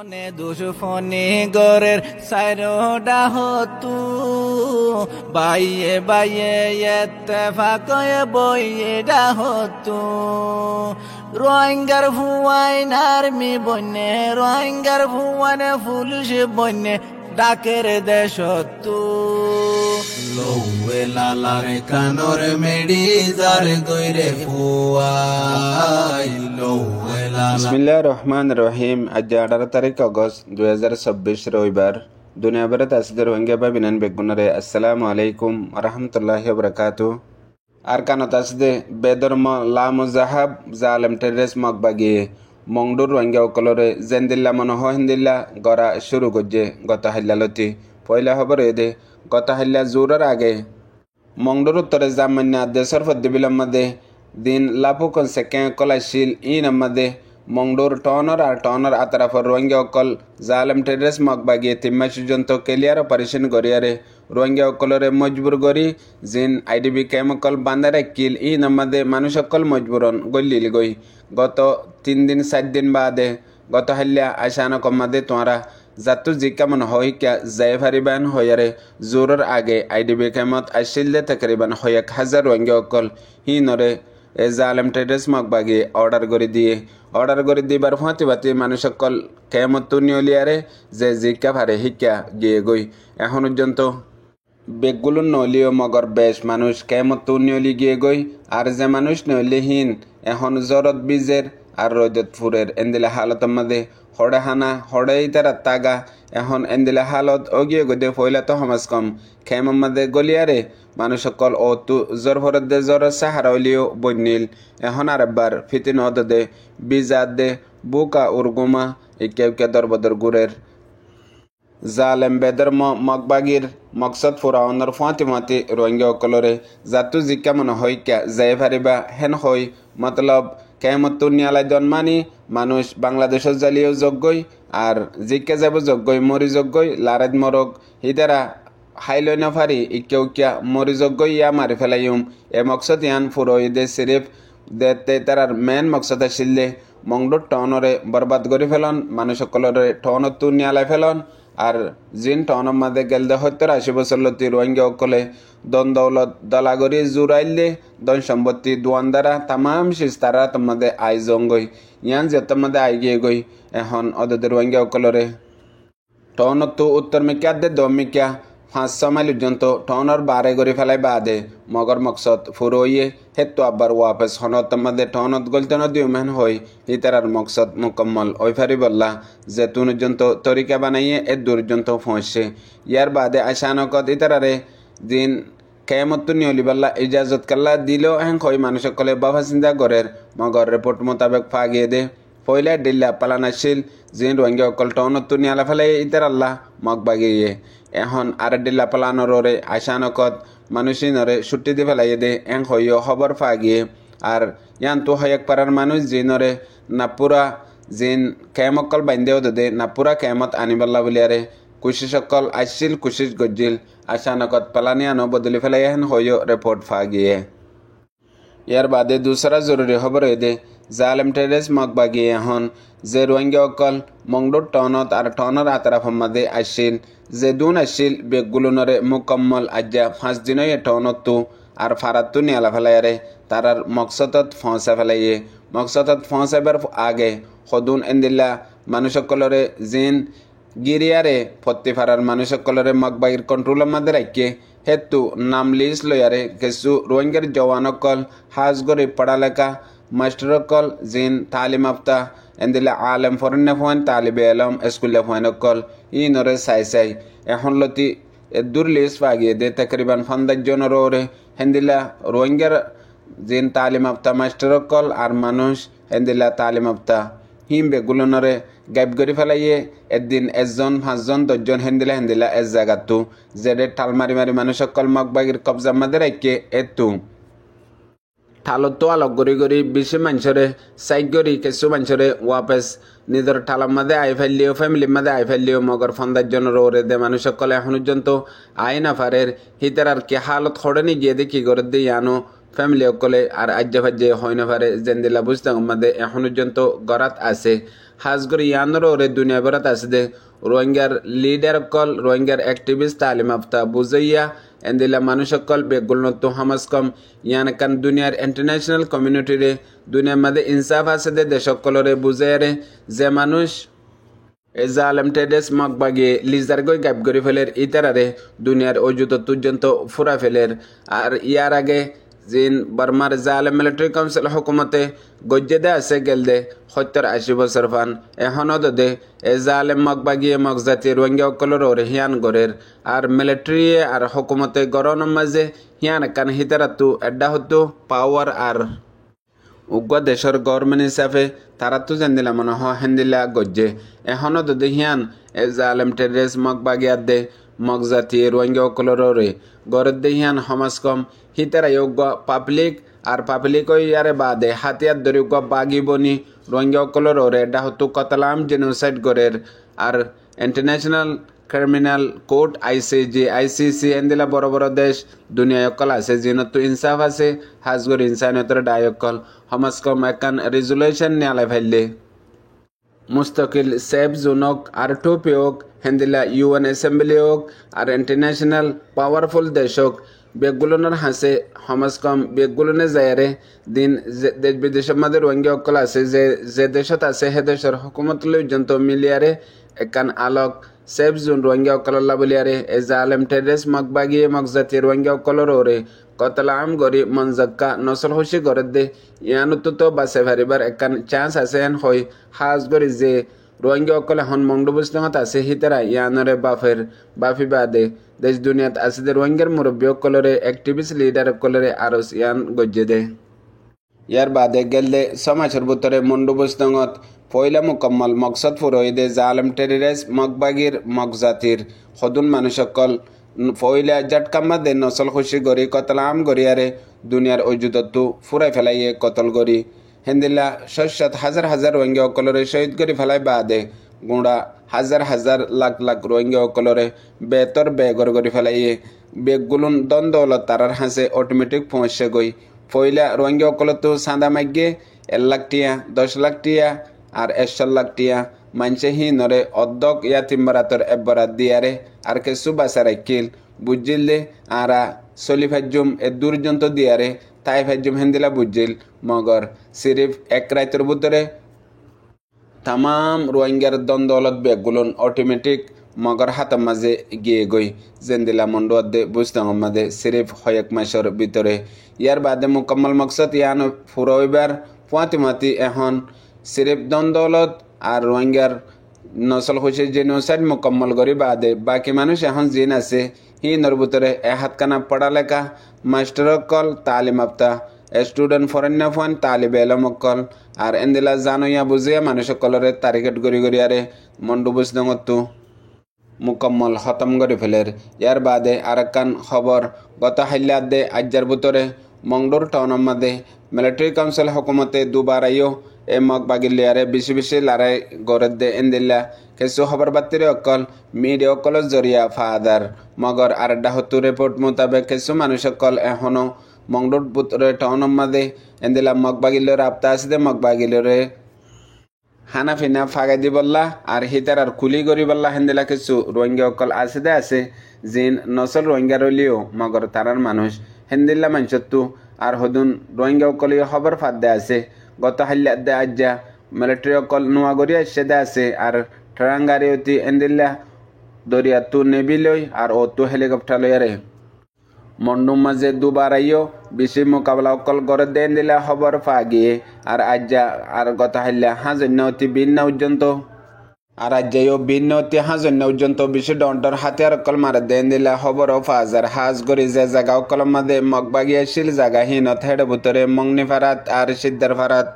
মনে দুশফনি গরের সাইরোডা হতু বাইয়ে বাইয়ে ইত্তেফাকয়ে বইয়েডা হতু রোহিঙ্গার ফুয়াইনার মি বন্যে রোহিঙ্গার ফুয়ানে পুলিশ বন্যে ডাকের দেশতু লৌয়ে লালারে কানর মেডি জার গইরে ফুয়াই লৌয়ে লালা। বিসমিল্লাহির রহমানির রহিম। আজ 18 তারিখ আগস্ট 2026 রবিবার। দুনিয়া ভরে তাসদের রোহিঙ্গা বা বিনান বেগুনরে আসসালামু আলাইকুম ওয়া রাহমাতুল্লাহি ওয়া বারাকাতুহু। আর কানো তাসদে বেদরম লামুজাহাব জালেম টেরেস মগবাগি মংডুর রোহিঙ্গা কলরে জেন্দিল্লা মনহ হিন্দিল্লা গড়া শুরু করছে গত হাল্লালতি পয়লা খবর এদে গত হাল্লা জোরের আগে মংডুর উত্তরে জামান্যা দেশর ফদ্দিবিলম মধ্যে দিন লাপুকন সেকে কলাশিল ইন মধ্যে মংডুর টনর আর টনর আতরাফর রোহিঙ্গা অকল জালেম টেরেস মগবাগি তিম্মা সুজন্ত কেলিয়ার অপারেশন গড়িয়ারে রোহিঙ্গা অকলরে মজবুর গড়ি জিন আইডিবি ক্যামকল বান্দারে কিল ই নম্মাদে মানুষ অকল মজবুরন গল্লিল গই গত 3 দিন 4 দিন বাদে গত হাল্লা আশানো কম্মাদে তোমরা জাতু জিকামন হয় ক্যা জয় ফারিবান হয়ারে জোরের আগে আইডিবি ক্যামত আশিলদে তকরিবান 1000 রোহিঙ্গা অকল হি নরে এ জালেম টেরেস মগবাগি অর্ডার করে দিবার ফাঁতি মানুষ সকল কেমত নিয়লিয়ারে যে জিকা ভারে হিকা গিয়ে গই এখন পর্যন্ত বেগগুলো নলিও মগর বেশ মানুষ কেমত নিয়লি গিয়ে গই আর যে মানুষ নলিহীন এখন জরত বীজের আর রজত ফুরের এন্দিলে হালত মধ্যে হড়ে হানা হড়ে ইতারা তাগা এখন এন্দিলে হালত অগিয়ে গদে ফইলা তো সমাজ কম খেম মধ্যে গলিয়ারে মানুষ সকল ও তু জ্বর ভরত দে জ্বর সাহারাইলিও বন্যিল এখন আর একবার ফিতিন দে বিজাত দে বুকা উর্গুমা ইকে দরবদর গুরের জালেম বেদর মগবাগির মকসদ ফুরাউনের ফাঁতি রোহিঙ্গা অকলরে জাতু জিকা মনে হয় ক্যা যাই ফারিবা হেন হয় মতলব কেমত নিয়ালাই জন্মানি মানুষ বাংলাদেশের জালিও যোগ্যই আর জিকা যাব যোগ্যই মরি যোগ্যই লারাজ মরক হিদারা হাইলই না ফারি ইকে মরি যোগ্যই ইয়া মারি ফেলাইম এ মকসদ ইয়ান ফুরই দে সিরিফ দে তারার মেন মকসদ আসিলে মংডুর টনরে বরবাদ করে ফেলন মানুষ সকলরে টনত নিয়ালাই ফেলন আর জিন টনের মাঝে গেলদে 70-80 বছর লতি রোহিঙ্গা অকলে দন দৌলত দলাগরি জুরাইলে দন সম্পত্তি দোয়ানদারা তামাম শিস তারা তোমাদের আই জঙ্গই ইয়ান যে তোমাদের আই গিয়ে গই এখন অদদের রোহিঙ্গা অকলরে টনত উত্তর মিকা দে দম মিকা 500 মাইল পর্যন্ত টনর বারে গড়ি ফেলাই বাদে মগর মকসদ ফুরোইয়ে হেতু আবার ওয়াপস হনত মধ্যে টনত গলতে নদীও মেন হই ইতারার মকসদ মুকম্মল ওই ফারি বললা যে তুন পর্যন্ত তরিকা বানাইয়ে এ দূর পর্যন্ত পৌঁছছে ইয়ার বাদে আশানকত ইতারারে দিন কেমত নিয়লি বললা ইজাজত কাল্লা দিলেও হ্যাঁ হই মানুষ সকলে বাবা চিন্তা গরের মগর রিপোর্ট মোতাবেক ফাগিয়ে দে পয়লা ডিল্লা পালানাশিল জিন রোহিঙ্গা অকল টনত নিয়ালা ফেলাই ইতার আল্লাহ মগবাগিয়ে এখন আর ডিল্লা পালানোর ওরে আশানকত মানুষই নরে ছুটি দি ফেলাইয়ে দে এং হইও খবর ফাগিয়ে আর ইয়ান তো হয়েক পারার মানুষ জিনরে নাপুরা জিন কেমকল বাইন্দেও দে নাপুরা কেমত আনিবাল্লা বলিয়ারে কুশিসকল আসছিল কুশিস গজ্জিল আশানকত পালানিয়ানো বদলি ফেলাই হেন হইও রিপোর্ট ফাগিয়ে ইয়ার বাদে দুসরা জরুরি খবর দে জালেম টেরেস মগবাগি এখন যে রোহিঙ্গা অকল মংডুর টনত আর টনর আতরাফ মাদে আসছিল যে দুন আসছিল বেগগুলোনরে মুকম্মল আজ্জা 5 দিনই টনতু আর ফারাতু নিয়ালা ফেলাইয়ারে তারার মকসদত ফসা ফেলাইয়ে মকসদত ফসাইবার আগে সদুন এন্দিল্লা মানুষ সকলরে জিন গিরিয়ারে ফত্তি ফারার মানুষ সকলরে মগবাগির কন্ট্রোলের মধ্যে রাখিয়ে হেতু নাম লিস লয়ারে কিছু রোহিঙ্গার জওয়ানকল হাজ গরি পড়ালেখা মাস্টারকল জিন তালিম আফতা এন্দিলা আলেম ফরেন ফোন তালিবে আলম স্কুলে ফোনকল ই নরে সাই এখন লতি দূর লিস ফাগিয়ে দে তকরিবান 50 জনের ওরে হেন্দিলা রোহিঙ্গার জিন তালিম আফতা মাস্টারকল আর মানুষ হেন্দিলা তালিম আফতা হিম বেগুলোনরে গাইব করে ফেলাইয়ে একদিন 1 জন 5 জন 10 জন হেন্দিলা এস জায়গাতু জেডে টাল মারি মারি সকল মগবাগির কবজার মধ্যে রাখে এতু ঠালত আলোক গড়ি বেশি মানুষরে সাইড গড়ি কিছু মানুষরে ওয়াপস নিজের ঠালার মধ্যে আই ফেললিও ফ্যামিলির মধ্যে আই ফেললিও মগর 50 জনের ওরে দে মানুষ সকলে এখন পর্যন্ত আই না ফারের হিতার আর কি হালত খড়ে নি গিয়ে দেখি করে দিয়ে আনো ফ্যামিলি অকলে আর আজ্জা ফাজ্জে হয় না পারে জেন্দিলা বুঝতাম মাদে এখন পর্যন্ত গরাত আছে হাজগরি ইয়ানোর ওরে দুনিয়া বরাত আছে দে রোহিঙ্গার লিডার অকল রোহিঙ্গার অ্যাক্টিভিস্ট তালিম আফতা বুঝাইয়া এন্দিলা মানুষ অকল বেগুলনত হামাস কম ইয়ান কান দুনিয়ার ইন্টারন্যাশনাল কমিউনিটিরে দুনিয়ার মাদে ইনসাফ আছে দে দেশ অকলরে বুঝাইয়ারে যে মানুষ জালেম টেডেস মগবাগি লিজার গই গাইব করে ফেলের ইতারারে দুনিয়ার অযুত পর্যন্ত ফুরা ফেলের আর ইয়ার আগে জিন বার্মার জালেম মিলিটারি কাউন্সিল হুকুমতে গজ্জেদে আছে গেলদে 70-80 বছর ফান এখনও দে এ জালেম মগবাগিয়ে মগজাতি রোহিঙ্গা অকলর ওরে হিয়ান গরের আর মিলিটারি আর হুকুমতে গরনের মাঝে হিয়ান কান হিতারাতু এড্ডা হতো পাওয়ার আর উগ্র দেশের গভর্নমেন্ট হিসাবে তারা তো জানিলা মনে হয় হেন্দিলা গজ্জে এখনও দে হিয়ান এ জালেম টেরেস মগবাগিয়ার দে মগজাতি রোহিঙ্গা অকলরে গরের দে হিয়ান সমাজ কম হিতারা যোগ্য পাবলিক আর পাবলিক ইয়ারে বাদে হাতিয়ার দরিদ্র বাগি বনি রোহিঙ্গা অকলর ওরে এটা হতো কতলাম জেনোসাইড গরের আর ইন্টারন্যাশনাল ক্রিমিনাল কোর্ট আইসিসি এন্দিলা বড় বড় দেশ দুনিয়া অকল আছে জিনত ইনসাফ আছে হাজগর ইনসানিয়তের ডায়কল সমাজ কম একান রেজুলেশন নিয়ালে ফেললে মুস্তকিল সেফ জোনক আর টোপে হোক হেন্দিলা ইউএন অ্যাসেম্বলি হোক আর ইন্টারন্যাশনাল পাওয়ারফুল দেশ হোক বেগুলোনের হাসে সমাজ কম বেগুলনে যায়রে দিন দেশ বিদেশের মধ্যে রোহিঙ্গা অকল আছে যে দেশত আছে সে দেশের হুকুমত পর্যন্ত মিলিয়ারে একান আলোক সেফ জোন রোহিঙ্গা অকল্লা বলিয়ারে এ জালেম টেরেস মগবাগিয়ে মগজাতি রোহিঙ্গা অকলর ওরে কতলাম গরি মনজক্কা নসল হুশি গরে দে ইয়ানুতো তো বাসে ভারিবার একান চান্স আছে এন হই হাজ গরি যে রোহিঙ্গা অকল এখন মংডুবুস্তমত আছে হিতারা ইয়ানরে বাফি বাদে দেশ দুনিয়াত আছে দে রোহিঙ্গার মুরব্বী অকলরে অ্যাক্টিভিস্ট লিডার অকলরে আরো ইয়ান গজ্জে দে ইয়ার বাদে গেলদে সমাজের ভিতরে মন্ডুবুস্তঙত পয়লা মুকম্মল মকসদ ফুরইদে জালেম টেরিরেস মগবাগির মগজাতির সদুন মানুষ সকল পয়লা জাটকাম্মা দে নসল খুশি গরি কতলাম গরিয়ারে দুনিয়ার অযুদত্তু ফুরাই ফেলাইয়ে কতল গরি হেন্দিল্লা শস্যত হাজার হাজার রোহিঙ্গা অকলরে শহীদ করি ফেলাই বাদে গুঁড়া হাজার হাজার লাখ লাখ রোহিঙ্গা অকলরে বেতর বেগর গরি ফেলাইয়ে বেগগুলুন দ্বন্দ্বলত তারার হাসে অটোমেটিক পৌঁছে গই পয়লা রোহিঙ্গা অকলতো সাদা মাগ্যে 1 লাখ টিয়া 10 লাখ টিয়া আর 100 লাখ টিয়া মানছে হি নরে অদ্দক ইয়া তিম্বরাতর এব্বরাত দিয়ারে আর কে সুবাসারে কিল বুঝিলে আরা সলিফাজ্জুম এ দুর্জন্ত দিয়ারে তাই ফাজ্জুম হেন্দিলা বুঝিল মগর সিরিফ এক রাইতের ভিতরে তামাম রোহিঙ্গার দ্বন্দ্বলত বেগুলন অটোমেটিক মগর হাতের মাঝে গিয়ে গই জেন্দিলা মন্ডুয়াদে বুঝতাম মাঝে সিরিফ কয়েক মাসের ভিতরে ইয়ার বাদে মুকম্মল মকসদ ইয়ান ফুরইবার পুয়াতি এখন সিরিফ দ্বন্দ্বলত আর রোহিঙ্গার নসল খুশি জেনোসাইড মুকম্মল করি বাদে বাকি মানুষ এখন জিন আছে হি নর ভিতরে হাতখানা পড়ালেখা মাস্টার অকল তালিম আপ্তা স্টুডেন্ট ফরেন ফোন তালিব এলম অকল আর এন্দিলা জানুয়া বুঝিয়া মানুষ অকলরে তারিখেট গড়ি আরে মন্ডু বুঝদঙতো মুকম্মল খতম করে ফেলের ইয়ার বাদে আরেকখান খবর গত হাইলাত দে আজ্জার ভিতরে মংডুর টাউনের মাঝে মিলিটারি কাউন্সিল হুকুমতে দুবার আইও এ মগবাগিলিয়ারে বেশি লড়াই গড়ে দে এন্দিল্লা কিছু খবর বাতিরে অকল মিডিয়া অকলের জরিয়া ফাদার মগর আরেকটা হতো রিপোর্ট মোতাবেক কিছু মানুষ অকল এখনো মংডুর ভিতরে টাউনের মাঝে এন্দিল্লা মগবাগিলের আপ্তা আছে দে মগবাগিলরে হানা ফিনা ফাগাই দি বললা আর হিতার আর কুলি গরি বললা হেন্দিলা কিছু রোহিঙ্গা অকল আছে দে আছে জিন নসল রোহিঙ্গা রলিও মগর তারার মানুষ হেন্দিল্লা মানসত্তু আর হদুন রোহিঙ্গা অকলীয় খবর ফাদ দে আছে গত হাল্লা দে আজ্জা মিলিটারি অকল নোয়া গড়ি আসছে দে আছে আর ট্রাঙ্গারি অতি এন্দিল্লা দরিয়া তু নেবি লই আর ও তু হেলিকপ্টার লইয়ারে মন্ডুম মাঝে দুবার আইও বেশি মোকাবেলা অকল গড়ে দেন দিলা খবর পা গিয়ে আর আজ্জা আর গত হাল্লা হাজন্য অতি ভিন্ন পর্যন্ত আর আজ্জাইও ভিন্ন অতি হাজন্য পর্যন্ত বেশি ডন্টর হাতিয়ার অকল মারে দেন দিলা খবর ও ফাজার হাজ গড়ি যে জায়গা অকল মাঝে মগবাগিয়া শিল জায়গা হিনত হেডে ভিতরে মংনি ফারাত আর সিদ্ধার ফারাত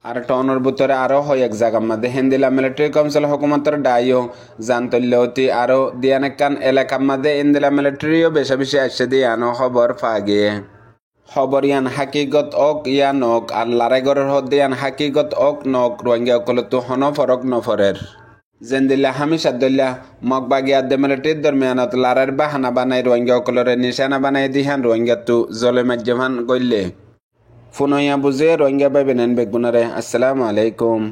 আর টাউনের ভিতরে আরো হয় এক জায়গার মধ্যে হেন্দিলা মিলিটারি কাউন্সিল হুকুমতের ডাইও জানতল্য অতি আরো দিয়ানেকান এলাকার মধ্যে ইন্দিলা মিলিটারিও বেশি আসছে দিয়ানো খবর পা গিয়ে খবর ইয়ান হাকিগত ওক ইয়ান ওক আর লারাইগড়ের হদ ইয়ান হাকিগত ওক নক রোহিঙ্গা অকলতো হন ফরক নফরের জেন্দিল্লা হামিশ আদুল্লাহ মগবাগি আদ্দেমেলেটির দরমিয়ানত লারার বাহানা বানাই রোহিঙ্গা অকলরে নিশানা বানাই দিহান রোহিঙ্গা তু জলে মাজ্জামান গইলে ফুনইয়া বুঝে রোহিঙ্গা বাইবেনেন বেগুনারে। আসসালামু আলাইকুম।